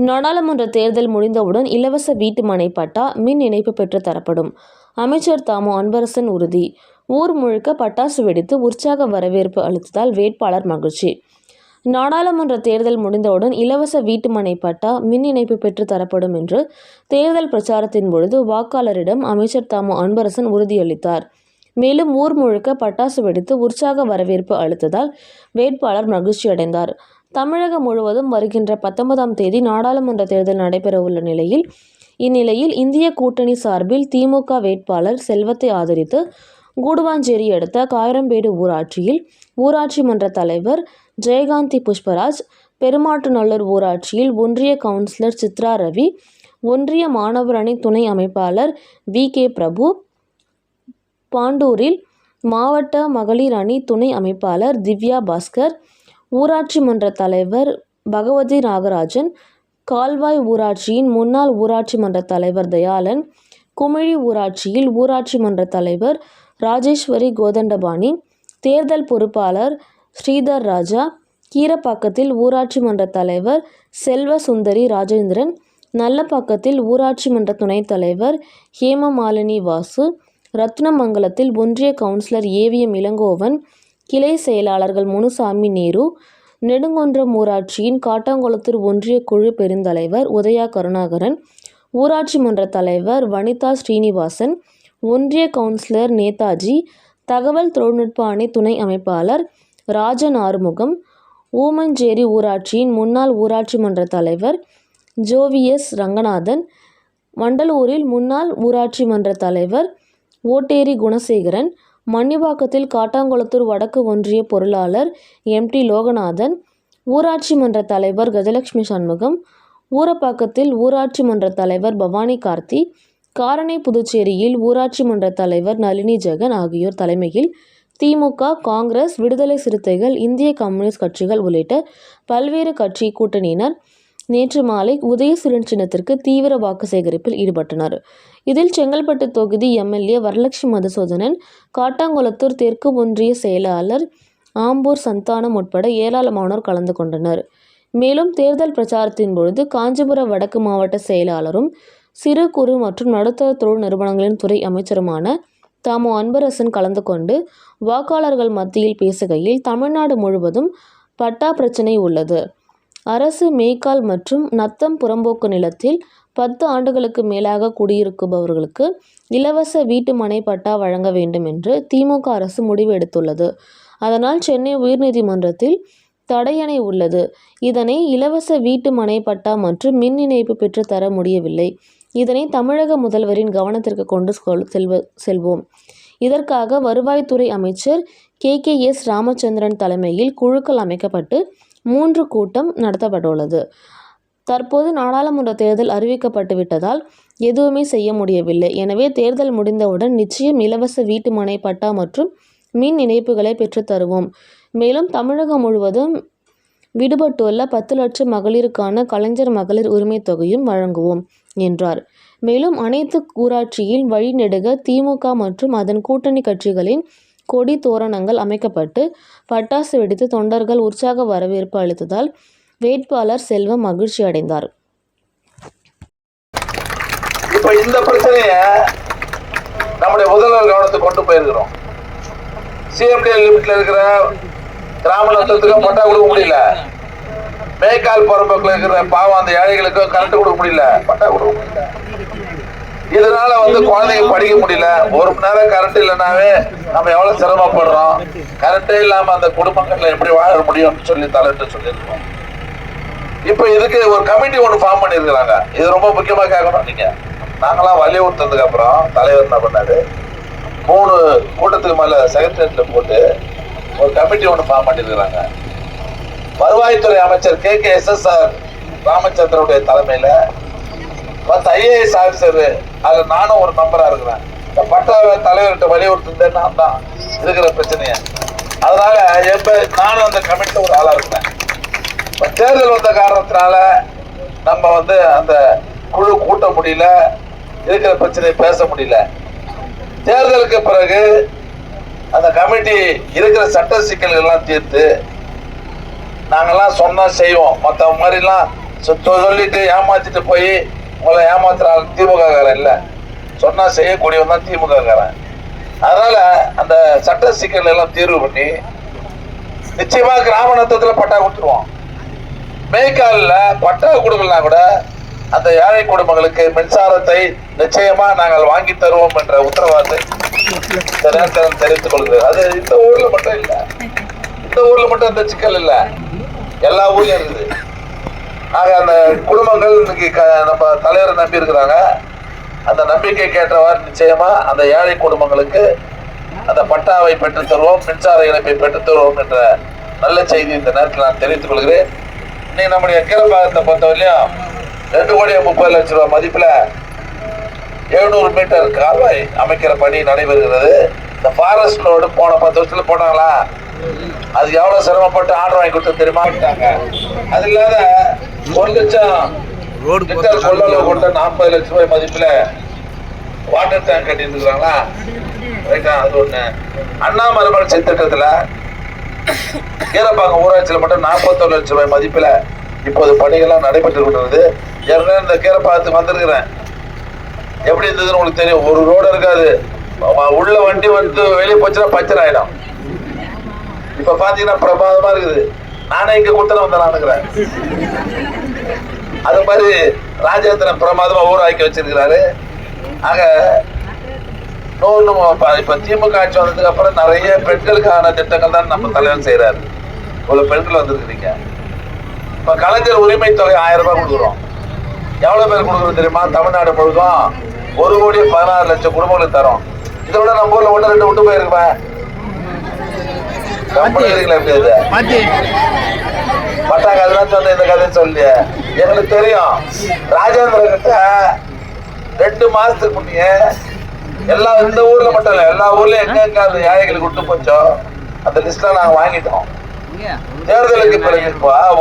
நாடாளுமன்ற தேர்தல் முடிந்தவுடன் இலவச வீட்டு மனை பட்டா, மின் இணைப்பு பெற்று தரப்படும். அமைச்சர் தாமு அன்பரசன் உறுதி. ஊர் முழுக்க பட்டாசு வெடித்து உற்சாக வரவேற்பு அளித்ததால் வேட்பாளர் மகிழ்ச்சி. நாடாளுமன்ற தேர்தல் முடிந்தவுடன் இலவச வீட்டு மனை பட்டா, மின் இணைப்பு பெற்று தரப்படும் என்று தேர்தல் பிரச்சாரத்தின் பொழுது வாக்காளரிடம் அமைச்சர் தாமு அன்பரசன் உறுதியளித்தார். மேலும் ஊர் முழுக்க பட்டாசு வெடித்து உற்சாக வரவேற்பு அளித்ததால் வேட்பாளர் மகிழ்ச்சியடைந்தார். தமிழகம் முழுவதும் வருகின்ற 19ஆம் தேதி நாடாளுமன்ற தேர்தல் நடைபெறவுள்ள நிலையில் இந்திய கூட்டணி சார்பில் திமுக வேட்பாளர் செல்வத்தை ஆதரித்து கூடுவாஞ்சேரி அடுத்த காயரம்பேடு ஊராட்சியில் ஊராட்சி மன்ற தலைவர் ஜெயகாந்தி புஷ்பராஜ், பெருமாட்டுநல்லூர் ஊராட்சியில் ஒன்றிய கவுன்சிலர் சித்ரா ரவி, ஒன்றிய மாணவர் அணி துணை அமைப்பாளர் வி.கே. பிரபு, பாண்டூரில் மாவட்ட மகளிர் அணி துணை அமைப்பாளர் திவ்யா பாஸ்கர், ஊராட்சி மன்ற தலைவர் பகவதி நாகராஜன், கால்வாய் ஊராட்சியின் முன்னாள் ஊராட்சி மன்ற தலைவர் தயாளன், குமிழி ஊராட்சியில் ஊராட்சி மன்ற தலைவர் ராஜேஸ்வரி கோதண்டபாணி, தேர்தல் பொறுப்பாளர் ஸ்ரீதர் ராஜா, கீரப்பாக்கத்தில் ஊராட்சி மன்ற தலைவர் செல்வ சுந்தரி ராஜேந்திரன், நல்லப்பாக்கத்தில் ஊராட்சி மன்ற துணைத் தலைவர் ஹேமமாலினி வாசு, ரத்னமங்கலத்தில் ஒன்றிய கவுன்சிலர் ஏவிஎம் இளங்கோவன், கிளை செயலாளர்கள் முனுசாமி நேரு, நெடுங்கொன்றம் ஊராட்சியின் காட்டாங்குளத்தூர் ஒன்றிய குழு பெருந்தலைவர் உதயா கருணாகரன், ஊராட்சி மன்ற தலைவர் வனிதா ஸ்ரீனிவாசன், ஒன்றிய கவுன்சிலர் நேதாஜி, தகவல் தொழில்நுட்ப அணி துணை அமைப்பாளர் ராஜன் ஆறுமுகம், ஊமஞ்சேரி ஊராட்சியின் முன்னாள் ஊராட்சி மன்ற தலைவர் ஜோவிஎஸ் ரங்கநாதன், வண்டலூரில் முன்னாள் ஊராட்சி மன்ற தலைவர் ஓட்டேரி குணசேகரன், மன்னிவாக்கத்தில் காட்டாங்குளத்தூர் வடக்கு ஒன்றிய பொருளாளர் எம்.டி. லோகநாதன், ஊராட்சி மன்ற தலைவர் கஜலட்சுமி சண்முகம், ஊரப்பாக்கத்தில் ஊராட்சி மன்ற தலைவர் பவானி கார்த்தி, காரணை புதுச்சேரியில் ஊராட்சி மன்ற தலைவர் நளினி ஜெகன் ஆகியோர் தலைமையில் திமுக, காங்கிரஸ், விடுதலை சிறுத்தைகள், இந்திய கம்யூனிஸ்ட் கட்சிகள் உள்ளிட்ட பல்வேறு கட்சி கூட்டணியினர் நேற்று மாலை உதயசூரியன் சின்னத்திற்கு தீவிர வாக்கு சேகரிப்பில் ஈடுபட்டனர். இதில் செங்கல்பட்டு தொகுதி எம்.எல்.ஏ. வரலட்சுமி மதுசூதனன், காட்டாங்குளத்தூர் தெற்கு ஒன்றிய செயலாளர் ஆம்பூர் சந்தானம் உட்பட ஏராளமானோர் கலந்து கொண்டனர். மேலும் தேர்தல் பிரச்சாரத்தின் பொழுது காஞ்சிபுரம் வடக்கு மாவட்ட செயலாளரும் சிறு குறு மற்றும் நடுத்தர தொழில் நிறுவனங்களின் துறை அமைச்சருமான தாமு அன்பரசன் கலந்து கொண்டு வாக்காளர்கள் மத்தியில் பேசுகையில், தமிழ்நாடு முழுவதும் பட்டா பிரச்சினை உள்ளது. அரசு மேய்க்கால் மற்றும் நத்தம் புறம்போக்கு நிலத்தில் 10 ஆண்டுகளுக்கு மேலாக குடியிருப்பவர்களுக்கு இலவச வீட்டு மனை பட்டா வழங்க வேண்டும் என்று திமுக அரசு முடிவு எடுத்துள்ளது. அதனால் சென்னை உயர்நீதிமன்றத்தில் தடையணை உள்ளது. இதனை இலவச வீட்டு மனை பட்டா மற்றும் மின் இணைப்பு பெற்று தர முடியவில்லை. இதனை தமிழக முதல்வரின் கவனத்திற்கு கொண்டு செல்வோம். இதற்காக வருவாய்த்துறை அமைச்சர் கே.எஸ். ராமச்சந்திரன் தலைமையில் குழுக்கள் அமைக்கப்பட்டு 3 கூட்டம் நடத்தப்பட்டுள்ளது. தற்போது நாடாளுமன்ற தேர்தல் அறிவிக்கப்பட்டு விட்டதால் எதுவுமே செய்ய முடியவில்லை. எனவே தேர்தல் முடிந்தவுடன் நிச்சயம் இலவச வீட்டு மனை பட்டா மற்றும் மின் இணைப்புகளை பெற்று தருவோம். மேலும் தமிழகம் முழுவதும் விடுபட்டுள்ள 10 லட்சம் மகளிருக்கான கலைஞர் மகளிர் உரிமை தொகையும் வழங்குவோம் என்றார். மேலும் அனைத்து ஊராட்சியில் வழிநெடுக திமுக மற்றும் அதன் கூட்டணி கட்சிகளின் கொடி தோரணங்கள் அமைக்கப்பட்டு பட்டாசு வெடித்து தொண்டர்கள் உற்சாக வரவேற்பு அளித்ததால் வேட்பாளர் செல்வம் மகிழ்ச்சி அடைந்தார். இப்ப இந்த பிரச்சனைய நம்முடைய முதல்வர் கவனத்துக்கு கொண்டு போயிருக்கிறோம். சிஎம்டி லிமிட்ல இருக்கிற கிராம நலத்துக்கு பட்டா கொடுக்க முடியல. மேய்க்கால் பரம்புல இருக்கிற பாவம் அந்த ஏழைகளுக்கு கரண்ட் கொடுக்க முடியல, பட்டா கொடுக்க முடியல. இதனால குழந்தைங்க படிக்க முடியல. 1 மணி நேரம் கரண்ட் இல்லைனாவே நம்ம எவ்வளவு சிரமப்படுறோம். கரண்டே இல்லாம அந்த குடும்பங்கள்ல எப்படி வாழ முடியும்னு சொல்லி தலையிட்டு சொல்லியிருக்கோம். இப்ப இதுக்கு ஒரு கமிட்டி ஒன்று ஃபார்ம் பண்ணிருக்கிறாங்க. இது ரொம்ப முக்கியமா கேட்கணும். நீங்க நாங்களாம் வலியுறுத்ததுக்கு அப்புறம் தலைவர் என்ன பண்ணாரு, 3 கூட்டத்துக்கு மேல செக்ரட்டரியேட்ல போட்டு ஒரு கமிட்டி ஒன்று ஃபார்ம் பண்ணிருக்கிறாங்க. வருவாய்த்துறை அமைச்சர் கே.எஸ். ராமச்சந்திரனுடைய தலைமையில 10 IAS ஆபிசர், அதுல நானும் ஒரு மெம்பரா இருக்கிறேன். இந்த பட்டா தலைவர்கிட்ட வலியுறுத்து நான் தான் இருக்கிற பிரச்சனைய. அதனால நானும் அந்த கமிட்டில ஒரு ஆளா இருக்கிறேன். தேர்தல் வந்த காரணத்தினால நம்ம அந்த குழு கூட்ட முடியல, இருக்கிற பிரச்சனையை பேச முடியல. தேர்தலுக்கு பிறகு அந்த கமிட்டி இருக்கிற சட்ட சிக்கல்கள் எல்லாம் தீர்த்து நாங்கெல்லாம் சொன்னா செய்வோம். மற்ற மாதிரிலாம் சொல்லிட்டு ஏமாத்திட்டு போய் உங்களை ஏமாத்துறாங்க திமுக காரன் இல்ல, சொன்னா செய்யக்கூடியவன் தான் திமுக காரன். அதனால அந்த சட்ட சிக்கல் எல்லாம் தீர்வு பண்ணி நிச்சயமா கிராம நத்தத்துல பட்டா கொடுத்துருவோம். மேய்க்காலில் பட்டா கொடுக்கலனா கூட அந்த ஏழை குடும்பங்களுக்கு மின்சாரத்தை நிச்சயமா நாங்கள் வாங்கி தருவோம் என்ற உத்தரவாதத்தை இந்த நேரத்தில் தெரிவித்துக் கொள்கிறேன். அது இந்த ஊர்ல மட்டும் இல்ல, இந்த ஊர்ல மட்டும் அந்த சிக்கல் இல்ல, எல்லா ஊர்லயும் இருக்குது. ஆக அந்த குடும்பங்கள் இன்னைக்கு நம்ம தலைவரை நம்பி இருக்கிறாங்க. அந்த நம்பிக்கை கேட்டவாறு நிச்சயமா அந்த ஏழை குடும்பங்களுக்கு அந்த பட்டாவை பெற்றுத் தருவோம், மின்சார இணைப்பை பெற்றுத் தருவோம் என்ற நல்ல செய்தி இந்த நேரத்தில் நான் தெரிவித்துக் கொள்கிறேன். இன்னைக்கு நம்முடைய கீழப்பாகத்தை பொறுத்தவரையிலும் 2,30,00,000 ரூபாய் மதிப்புல 700 மீட்டர் கால்வாய் அமைக்கிற பணி நடைபெறுகிறது. இந்த ஃபாரஸ்ட் ரோடு போன 10 வருஷத்துல போட்டாங்களா, அது எவ்வளவு சிரமப்பட்டு ஆர்டர் வாங்கி கொடுத்து தெரியுமா? அது இல்லாத 1,00,000 லிட்டர் கொள்ளளவு கொண்ட 40 லட்சம் ரூபாய் மதிப்புல வாட்டர் டேங்க் கட்டி இருக்கிறாங்களா, அது ஒண்ணு. அண்ணா மறுமலர்ச்சி திட்டத்துல கீழப்பாக்கம் ஊராட்சியில மட்டும் 41 லட்சம் ரூபாய் மதிப்புல இப்போது பணிகள்லாம் நடைபெற்று கொண்டிருந்தது. ஏற்கனவே இந்த கீழப்பாக்கத்துக்கு வந்திருக்கிறேன். எப்படி இருந்ததுன்னு உங்களுக்கு தெரியும். ஒரு ரோடு இருக்காது, உள்ள வண்டி வந்து வெளியே போச்சுன்னா பஞ்சர் ஆயிடும். இப்ப பாத்தீங்கன்னா பிரமாதமா இருக்குது. நானே இங்க குத்தனை வந்த நானுங்கிறேன். அது மாதிரி ராஜேந்திரன் பிரமாதமா ஊராக்கி வச்சிருக்கிறாரு. ஆக இப்ப திமுக ஆட்சி வந்ததுக்கு அப்புறம் நிறைய பெண்களுக்கான திட்டங்கள் தான் நம்ம தலைவர் செய்யறாரு. இவ்வளவு பெண்கள் வந்திருக்கிறீங்க. இப்ப கலைஞர் உரிமை தொகை 1000 ரூபாய் கொடுக்குறோம். எவ்வளவு பேர் கொடுக்குறோம் தெரியுமா? தமிழ்நாடு முழுதும் 1,16,00,000 குடும்பங்களுக்கு தரோம். இதை விட நம்ம ஊர்ல 1-2 விட்டு போயிருக்கேன். பட்டாங்க அதெல்லாம் சொன்ன இந்த கதை சொல்லி எங்களுக்கு தெரியும். ராஜேந்திர கிட்ட 2 மாசத்துக்கு முன்னே எல்லாம் இந்த ஊர்ல மட்டும் இல்ல, எல்லா ஊர்லயும் எங்க அந்த ஏழைகளுக்கு விட்டு போச்சோ அந்த லிஸ்ட்ல நாங்க வாங்கிட்டோம். தேர்தலுக்கு பிறகு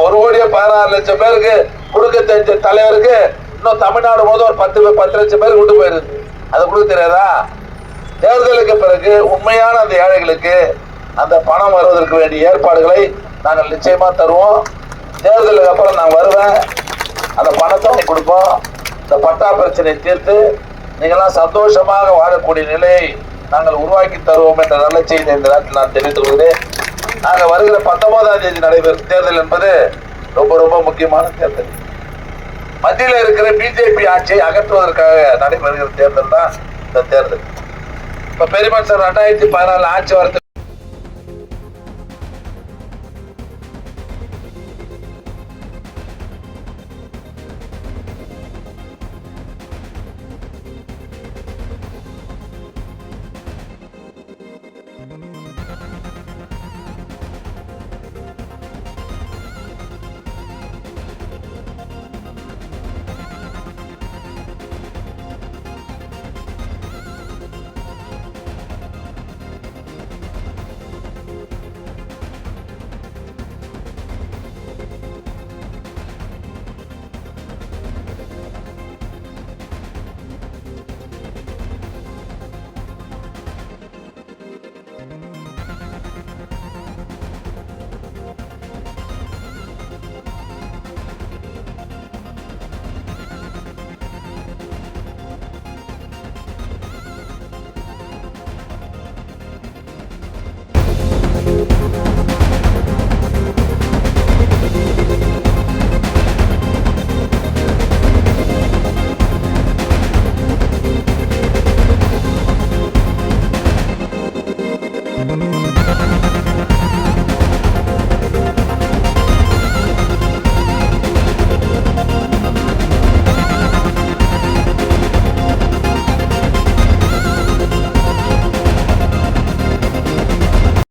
1,16,00,000 பேருக்கு கொடுக்க தெரிஞ்ச தலைவருக்கு இன்னும் தமிழ்நாடு போது ஒரு 10 லட்சம் பேருக்கு விட்டு போயிருது. அதை கொடுக்க தெரியாதா? தேர்தலுக்கு பிறகு உண்மையான அந்த ஏழைகளுக்கு அந்த பணம் வருவதற்கு வேண்டிய ஏற்பாடுகளை நாங்கள் நிச்சயமா தருவோம். தேர்தலுக்கு அப்புறம் நான் வருவேன், அந்த பணத்தை கொடுப்போம். இந்த பட்டா பிரச்சனையை தீர்த்து நீங்களாம் சந்தோஷமாக வாழக்கூடிய நிலையை நாங்கள் உருவாக்கி தருவோம் என்ற நல்ல செய்தி இந்த நேரத்தில் நான் தெரிவித்துக் கொள்கிறேன். நாங்கள் வருகிற 19ஆம் தேதி நடைபெறும் தேர்தல் என்பது ரொம்ப ரொம்ப முக்கியமான தேர்தல். மத்தியில் இருக்கிற பிஜேபி ஆட்சியை அகற்றுவதற்காக நடைபெறுகிற தேர்தல் தான் இந்த தேர்தல். இப்ப பெரியமன் சார் 2014 ஆட்சி வரது